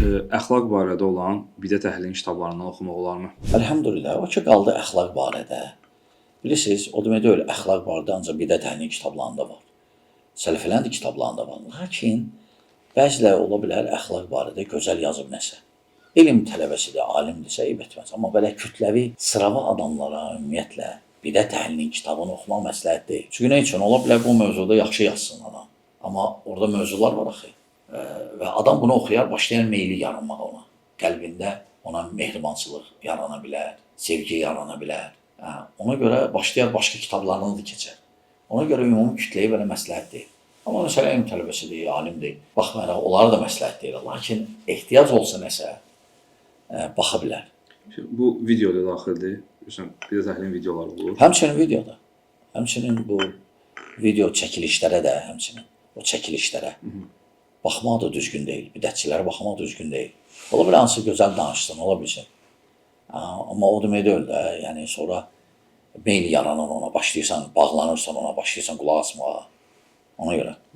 Əxlaq barədə olan Bidət Əhlinin kitablarından oxumaq olarmı? Əlhamdülillah, o ki qaldı əxlaq barədə. Bilirsiniz, o demək deyil, əxlaq barədə ancaq Bidət Əhlinin kitablarında var. Sələfələrin də kitablarında var. Lakin bəziləri ola bilər əxlaq barədə gözəl yazıb nəsə. Elm tələbəsidir, alimdirsə eyb etməz. Amma belə kütləvi, sıravi adamlara ümumiyyətlə Bidət Əhlinin kitabını oxumaq məsləhət deyil. Çünki nə üçün? Ola bilər bu mövzuda yaxşı yazsın adam. Amma orada mövzular var axı. Və adam bunu oxuyar, başlayar meyli yaranmağa ona. Qəlbində ona mehribançılıq yarana bilər, sevgi yarana bilər. Ona görə başlayar başqa kitablarını da keçər. Ona görə ümumi kütləyə belə məsləhət deyil. Amma məsələn, elm tələbəsidir, alimdir. Baxmayaraq, onlara da məsləhət deyil. Lakin ehtiyac olsa nəsə, baxa bilər. Bu videoda daxildir. Bidət Əhlinin videoları olur. Həmçinin videoda. Həmçinin bu video çəkilişlərə də, həmçinin o çəkilişlərə. Baxmaq da düzgün deyil, bidətçilərə baxmaq düzgün deyil. Ola bilər hansı gözəl danışsın, ola bilsin. Amma o demək deyil də, yəni sonra meyl yaranan ona, başlayırsan, bağlanırsan ona, başlayırsan qulaq asmağa. Ona görə.